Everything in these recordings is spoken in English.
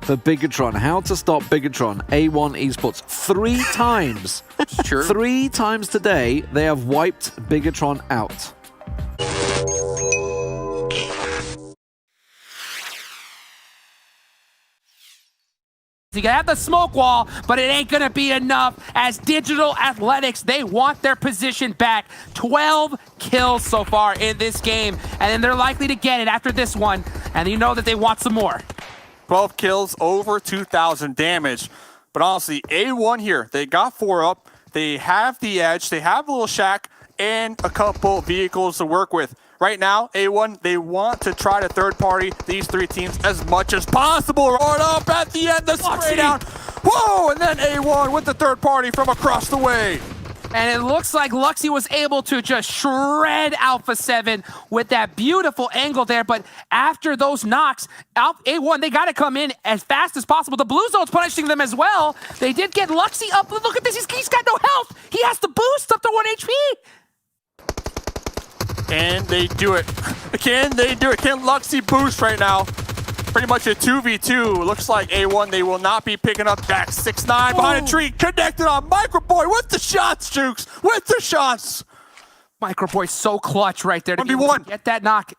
for Bigatron. How to stop Bigatron. A1 esports 3 times. Sure. 3 times today, they have wiped Bigatron out. You can have the smoke wall, but it ain't gonna be enough as Digital Athletics, they want their position back. 12 kills so far in this game, and then they're likely to get it after this one, and you know that they want some more. 12 kills, over 2,000 damage. But honestly, A1 here, they got 4 up, they have the edge, they have a little shack, and a couple vehicles to work with. Right now, A1, they want to try to third-party these 3 teams as much as possible. Right up at the end, the spray down. Whoa, and then A1 with the third party from across the way. And it looks like Luxy was able to just shred Alpha 7 with that beautiful angle there. But after those knocks, A1, they got to come in as fast as possible. The blue zone's punishing them as well. They did get Luxy up. Look at this. He's got no health. He has to boost up to 1 HP. And they do it. Can they do it? Can Luxy boost right now? Pretty much a 2v2. Looks like A1, they will not be picking up back. 6'9" behind a tree. Connected on Microboy with the shots, Jukes. With the shots. Microboy's so clutch right there to be able to get that knock.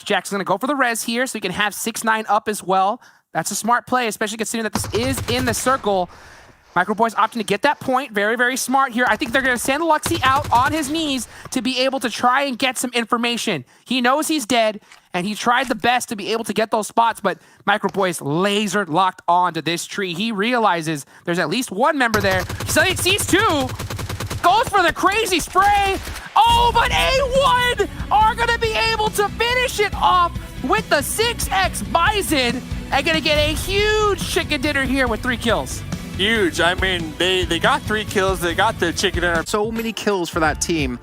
Jack's going to go for the res here so he can have 6'9" up as well. That's a smart play, especially considering that this is in the circle. Microboy's opting to get that point. Very, very smart here. I think they're going to send Luxy out on his knees to be able to try and get some information. He knows he's dead, and he tried the best to be able to get those spots, but Microboy's laser locked onto this tree. He realizes there's at least 1 member there. So he sees 2. Goes for the crazy spray. Oh, but A1 are going to be able to finish it off with the 6x Bison and going to get a huge chicken dinner here with 3 kills. Huge. I mean, they got 3 kills. They got the chicken dinner. So many kills for that team.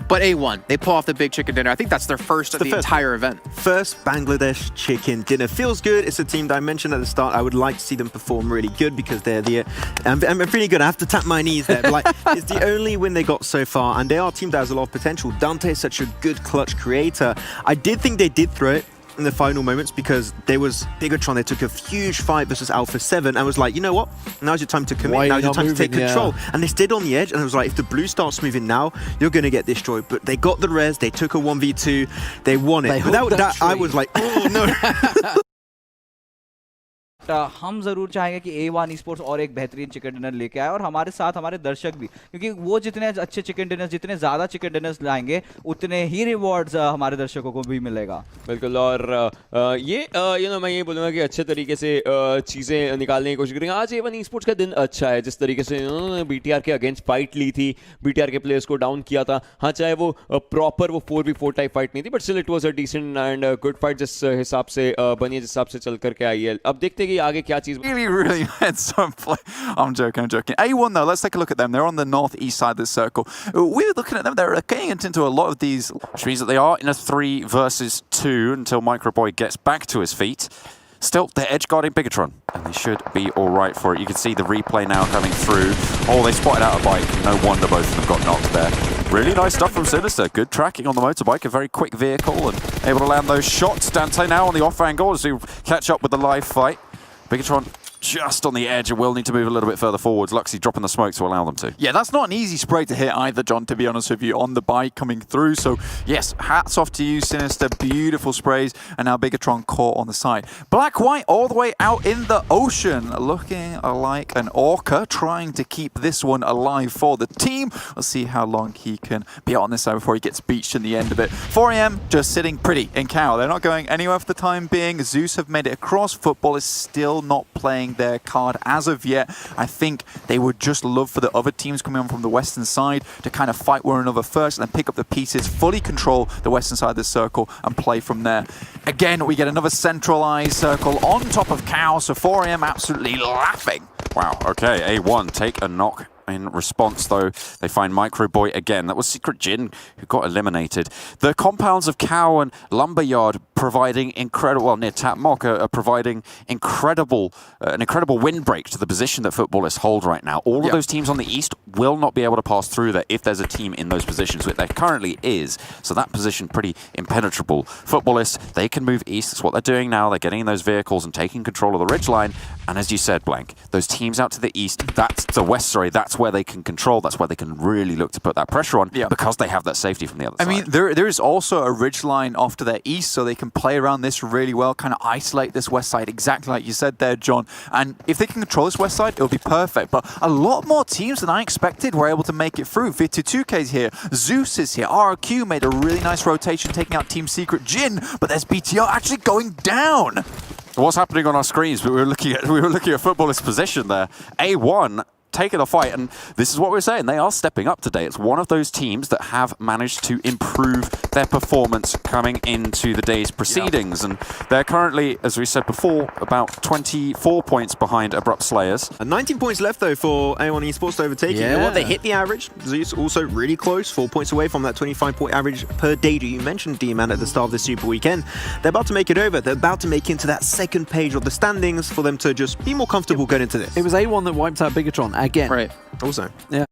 But A1, they pull off the big chicken dinner. I think that's their first of the entire event. First Bangladesh chicken dinner. Feels good. It's a team that I mentioned at the start. I would like to see them perform really good because they're the... I'm pretty good. I have to tap my knees there. But like, it's the only win they got so far. And they are a team that has a lot of potential. Dante is such a good clutch creator. I did think they did throw it in the final moments because there was Bigatron. They took a huge fight versus Alpha 7 and was like, you know what? Now's your time to commit. Now's your time to take control. And they stayed on the edge and it was like, if the blue starts moving now, you're going to get destroyed. But they got the res. They took a 1v2. They won it. Without that, I was like, oh no. हम ज़रूर चाहेंगे कि A1 esports और एक बेहतरीन chicken dinner लेके आए और हमारे साथ हमारे दर्शक भी, क्योंकि वो जितने अच्छे चिकन डिनर्स, जितने ज़्यादा चिकन डिनर्स लाएंगे उतने ही रिवॉर्ड्स हमारे दर्शकों को भी मिलेगा। बिल्कुल। और ये मैं ये बोलूँगा कि अच्छे तरीके से चीज़ें निकालने की कोशिश करेंगे। आज A1 esports का दिन अच्छा है, जिस तरीके से उन्होंने BTR के अगेंस्ट फाइट ली थी, BTR के प्लेयर्स को डाउन किया था। हाँ, चाहे वो प्रॉपर वो 4v4 टाइप फाइट नहीं थी, but still it was a decent and good fight जिस हिसाब से बनी है, जिस हिसाब से चल करके आई है। अब देखते हैं कि आगे क्या चीज़। Really had some play. I'm joking. A1 though, let's take a look at them. They're on the northeast side of the circle. We were looking at them. They're getting into a lot of these, which means that they are in a 3 versus 2 until Microboy gets back to his feet. Still, they're edge guarding Bigatron, and they should be all right for it. You can see the replay now coming through. Oh, they spotted out a bike. No wonder both of them got knocked there. Really nice stuff from Sinister. Good tracking on the motorbike, a very quick vehicle, and able to land those shots. Dante now on the off angle as we catch up with the live fight. Bigatron just on the edge and will need to move a little bit further forwards. Luxy dropping the smoke to allow them to. Yeah, that's not an easy spray to hit either, John, to be honest with you, on the bike coming through. So, yes, hats off to you, Sinister. Beautiful sprays. And now Bigatron caught on the side. Black-White all the way out in the ocean, looking like an orca, trying to keep this one alive for the team. We'll see how long he can be on this side before he gets beached in the end of it. 4am just sitting pretty in Cow. They're not going anywhere for the time being. Zeus have made it across. Football is still not playing their card as of yet. I think they would just love for the other teams coming on from the western side to kind of fight one another first and then pick up the pieces, fully control the western side of the circle and play from there. Again, we get another centralized circle on top of Cow, so 4am absolutely laughing. Wow, okay, A1 take a knock In response, though, they find Microboy again. That was Secret Jin who got eliminated. The compounds of Cow and Lumberyard providing incredible, well, near Tap Mock are providing an incredible windbreak to the position that footballists hold right now. All of those teams on the east will not be able to pass through there if there's a team in those positions, which there currently is. So that position pretty impenetrable. Footballists, they can move east. That's what they're doing now. They're getting in those vehicles and taking control of the ridgeline. And as you said, Blank, those teams out to the east, that's the west, sorry, that's where they can control. That's where they can really look to put that pressure on because they have that safety from the other side. I mean, there is also a ridgeline off to their east, so they can play around this really well, kind of isolate this west side, exactly like you said there, John. And if they can control this west side, it'll be perfect. But a lot more teams than I expected were able to make it through. Vitu2K's here, Zeus is here, RRQ made a really nice rotation, taking out Team Secret Jin, but there's BTR actually going down. What's happening on our screens? We were looking at footballist position there. A1 taking a fight, and this is what we're saying. They are stepping up today. It's one of those teams that have managed to improve their performance coming into the day's proceedings, and they're currently, as we said before, about 24 points behind Abrupt Slayers. And 19 points left, though, for A1 esports to overtake. You know what? They hit the average. Zeus also really close, 4 points away from that 25-point average per day that you mentioned, D-Man, at the start of the Super Weekend. They're about to make it over. They're about to make into that second page of the standings for them to just be more comfortable going into this. It was A1 that wiped out Bigatron again. Right. Also. Yeah.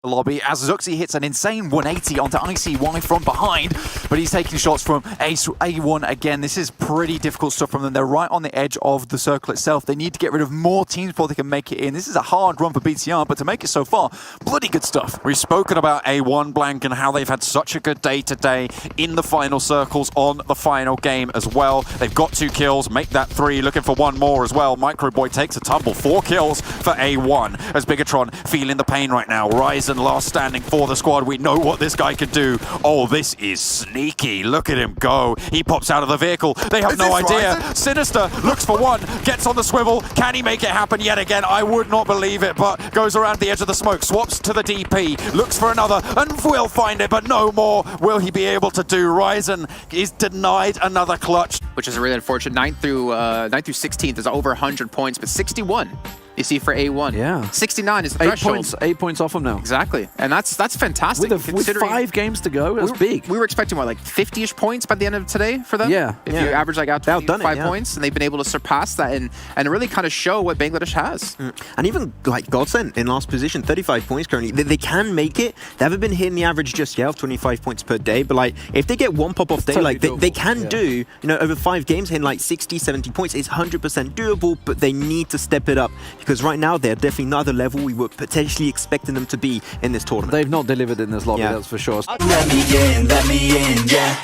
Lobby as Zuxi hits an insane 180 onto ICY from behind, but he's taking shots from A1 again. This is pretty difficult stuff from them. They're right on the edge of the circle itself. They need to get rid of more teams before they can make it in. This is a hard run for BTR, but to make it so far, bloody good stuff. We've spoken about A1, Blank, and how they've had such a good day today in the final circles on the final game as well. They've got 2 kills, make that 3, looking for 1 more as well. Microboy takes a tumble, 4 kills for A1 as Bigatron feeling the pain right now. Ryzen last standing for the squad. We know what this guy can do. Oh, this is sneaky. Look at him go. He pops out of the vehicle. They have no idea. Ryzen? Sinister looks for 1, gets on the swivel. Can he make it happen yet again? I would not believe it, but goes around the edge of the smoke, swaps to the DP, looks for another, and will find it, but no more will he be able to do. Ryzen is denied another clutch. Which is really unfortunate. 9th through 16th is over 100 points, but 61 you see for A1. Yeah. 69 is the threshold. 8 points off him now. Exactly. And that's fantastic. With 5 games to go, that's big. We were expecting, what, like 50-ish points by the end of today for them? Yeah. If you average like out They've done 25 it, points, and they've been able to surpass that and really kind of show what Bangladesh has. And even like Godsend in last position, 35 points currently. They can make it. They haven't been hitting the average just yet of 25 points per day, but like if they get 1 pop-off day, Totally like they doable. can do, you know, over 5 games hitting like 60, 70 points. It's 100% doable, but they need to step it up because right now they're definitely not the level we were potentially expecting them to be in this tournament. They've not delivered in this lobby, that's for sure. Let me in, yeah.